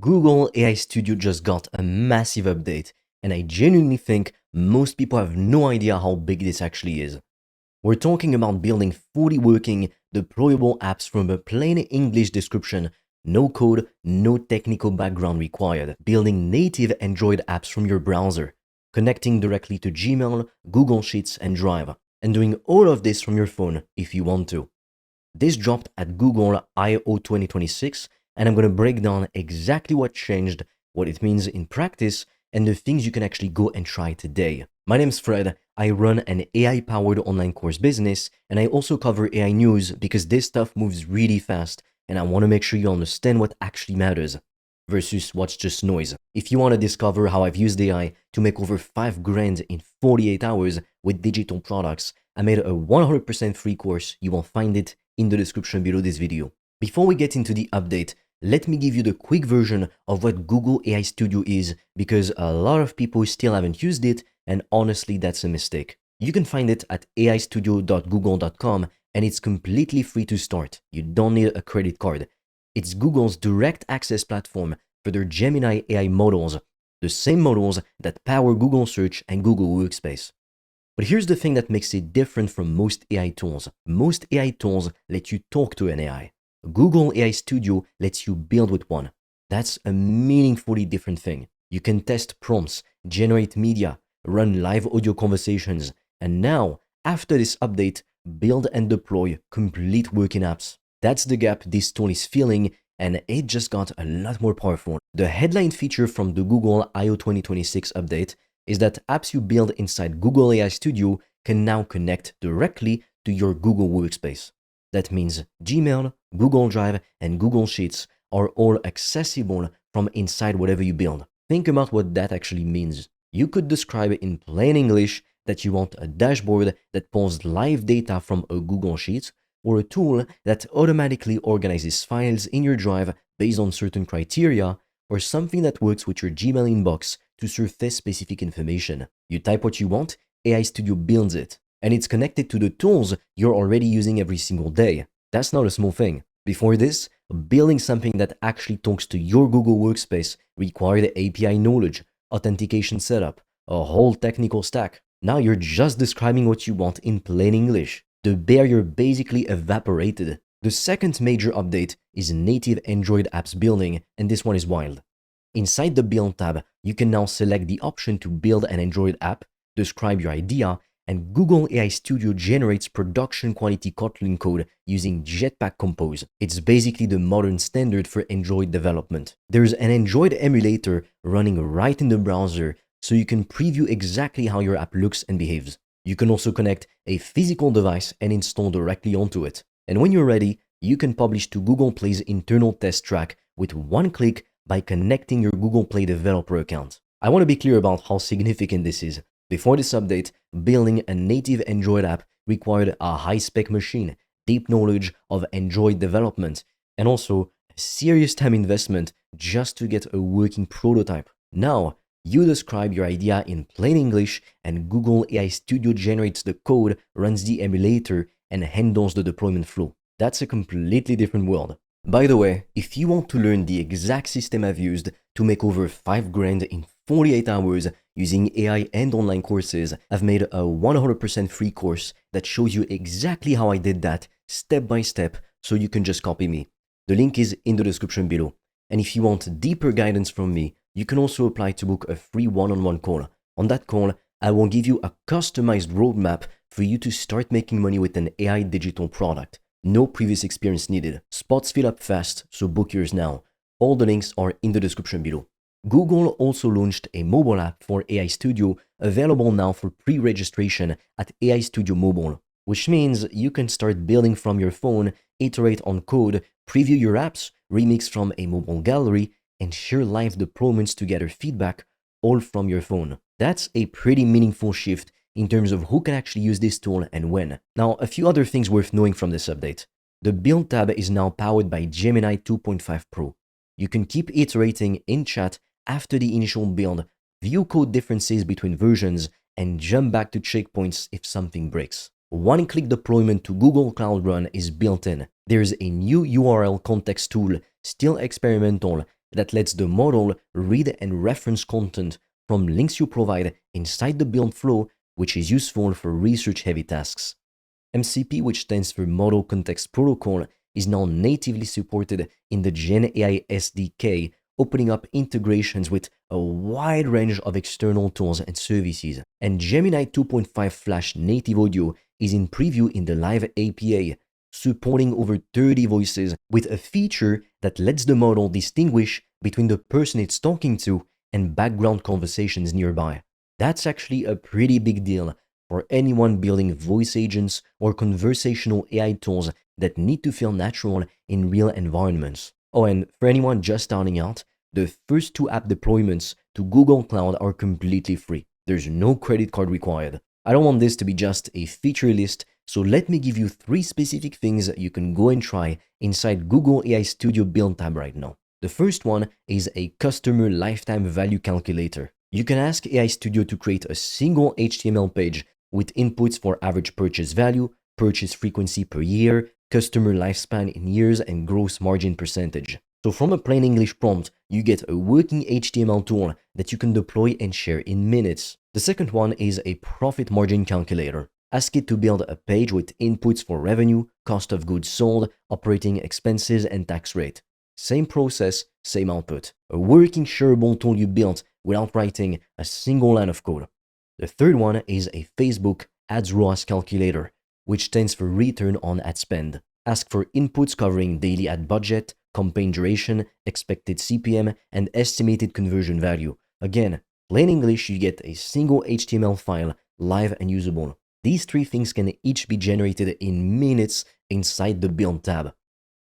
Google AI Studio just got a massive update, and I genuinely think most people have no idea how big this actually is. We're talking about building fully working, deployable apps from a plain English description, no code, no technical background required, building native Android apps from your browser, connecting directly to Gmail, Google Sheets, and Drive, and doing all of this from your phone if you want to. This dropped at Google I/O 2026, and I'm going to break down exactly what changed, what it means in practice, and the things you can actually go and try today. My name's Fred. I run an AI-powered online course business, and I also cover AI news because this stuff moves really fast, and I want to make sure you understand what actually matters versus what's just noise. If you want to discover how I've used AI to make over 5 grand in 48 hours with digital products, I made a 100% free course. You will find it in the description below this video. Before we get into the update, let me give you the quick version of what Google AI Studio is, because a lot of people still haven't used it, and honestly that's a mistake. You can find it at aistudio.google.com, and it's completely free to start. You don't need a credit card. It's Google's direct access platform for their Gemini AI models, the same models that power Google Search and Google Workspace. But here's the thing that makes it different from most AI tools. Most AI tools let you talk to an AI. Google AI Studio lets you build with one. That's a meaningfully different thing. You can test prompts, generate media, run live audio conversations, and now, after this update, build and deploy complete working apps. That's the gap this tool is filling, and it just got a lot more powerful. The headline feature from the Google I/O 2026 update is that apps you build inside Google AI Studio can now connect directly to your Google Workspace. That means Gmail, Google Drive, and Google Sheets are all accessible from inside whatever you build. Think about what that actually means. You could describe in plain English that you want a dashboard that pulls live data from a Google Sheet, or a tool that automatically organizes files in your Drive based on certain criteria, or something that works with your Gmail inbox to surface specific information. You type what you want, AI Studio builds it, and it's connected to the tools you're already using every single day. That's not a small thing. Before this, building something that actually talks to your Google Workspace required API knowledge, authentication setup, a whole technical stack. Now you're just describing what you want in plain English. The barrier basically evaporated. The second major update is native Android apps building, and this one is wild. Inside the Build tab, you can now select the option to build an Android app, describe your idea, and Google AI Studio generates production quality Kotlin code using Jetpack Compose. It's basically the modern standard for Android development. There's an Android emulator running right in the browser, so you can preview exactly how your app looks and behaves. You can also connect a physical device and install directly onto it. And when you're ready, you can publish to Google Play's internal test track with one click by connecting your Google Play developer account. I want to be clear about how significant this is. Before this update, building a native Android app required a high-spec machine, deep knowledge of Android development, and also a serious time investment just to get a working prototype. Now, you describe your idea in plain English, and Google AI Studio generates the code, runs the emulator, and handles the deployment flow. That's a completely different world. By the way, if you want to learn the exact system I've used to make over 5 grand in 48 hours using AI and online courses, I've made a 100% free course that shows you exactly how I did that step by step, so you can just copy me. The link is in the description below. And if you want deeper guidance from me, you can also apply to book a free one-on-one call. On that call, I will give you a customized roadmap for you to start making money with an AI digital product. No previous experience needed. Spots fill up fast, so book yours now. All the links are in the description below. Google also launched a mobile app for AI Studio, available now for pre-registration at AI Studio Mobile, which means you can start building from your phone, iterate on code, preview your apps, remix from a mobile gallery, and share live deployments to gather feedback, all from your phone. That's a pretty meaningful shift in terms of who can actually use this tool and when. Now, a few other things worth knowing from this update. The Build tab is now powered by Gemini 2.5 Pro. You can keep iterating in chat after the initial build, view code differences between versions, and jump back to checkpoints if something breaks. One-click deployment to Google Cloud Run is built in. There's a new URL context tool, still experimental, that lets the model read and reference content from links you provide inside the build flow, which is useful for research-heavy tasks. MCP, which stands for Model Context Protocol, is now natively supported in the GenAI SDK, opening up integrations with a wide range of external tools and services. And Gemini 2.5 Flash native audio is in preview in the Live API, supporting over 30 voices with a feature that lets the model distinguish between the person it's talking to and background conversations nearby. That's actually a pretty big deal for anyone building voice agents or conversational AI tools that need to feel natural in real environments. Oh, and for anyone just starting out, the first 2 app deployments to Google Cloud are completely free. There's no credit card required. I don't want this to be just a feature list, so let me give you 3 specific things you can go and try inside Google AI Studio Build tab right now. The first one is a customer lifetime value calculator. You can ask AI Studio to create a single HTML page with inputs for average purchase value, purchase frequency per year, customer lifespan in years, and gross margin percentage. So from a plain English prompt, you get a working HTML tool that you can deploy and share in minutes. The second one is a profit margin calculator. Ask it to build a page with inputs for revenue, cost of goods sold, operating expenses, and tax rate. Same process, same output. A working shareable tool you built without writing a single line of code. The third one is a Facebook Ads ROAS calculator, which stands for Return on Ad Spend. Ask for inputs covering daily ad budget, campaign duration, expected CPM, and estimated conversion value. Again, plain English, you get a single HTML file, live and usable. These 3 things can each be generated in minutes inside the Build tab.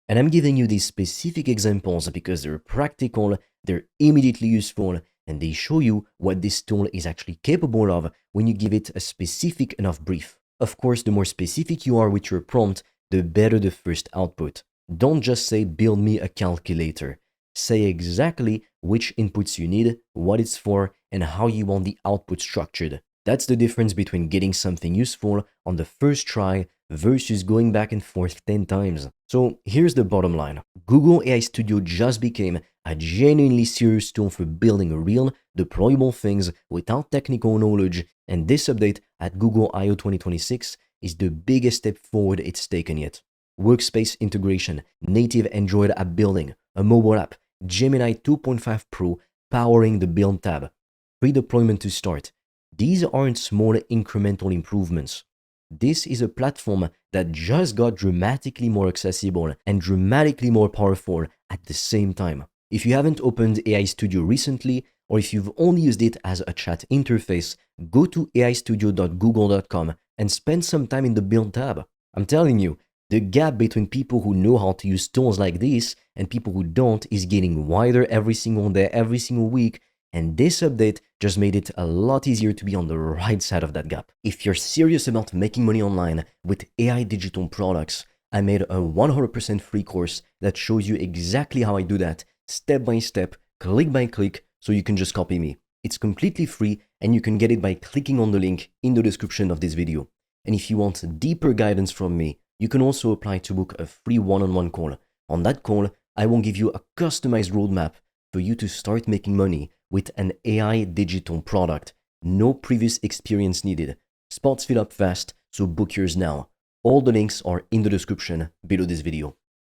And I'm giving you these specific examples because they're practical, they're immediately useful, and they show you what this tool is actually capable of when you give it a specific enough brief. Of course, the more specific you are with your prompt, the better the first output. Don't just say, build me a calculator. Say exactly which inputs you need, what it's for, and how you want the output structured. That's the difference between getting something useful on the first try versus going back and forth 10 times. So here's the bottom line. Google AI Studio just became a genuinely serious tool for building real, deployable things without technical knowledge, and this update at Google I/O 2026 is the biggest step forward it's taken yet. Workspace integration, native Android app building, a mobile app, Gemini 2.5 Pro powering the Build tab, free deployment to start. These aren't small incremental improvements. This is a platform that just got dramatically more accessible and dramatically more powerful at the same time. If you haven't opened AI Studio recently, or if you've only used it as a chat interface, go to aistudio.google.com and spend some time in the Build tab. I'm telling you, the gap between people who know how to use tools like this and people who don't is getting wider every single day, every single week, and this update just made it a lot easier to be on the right side of that gap. If you're serious about making money online with AI digital products, I made a 100% free course that shows you exactly how I do that, step by step, click by click, so you can just copy me. It's completely free and you can get it by clicking on the link in the description of this video. And if you want deeper guidance from me, you can also apply to book a free one-on-one call. On that call, I will give you a customized roadmap for you to start making money with an AI digital product. No previous experience needed. Spots fill up fast, so book yours now. All the links are in the description below this video.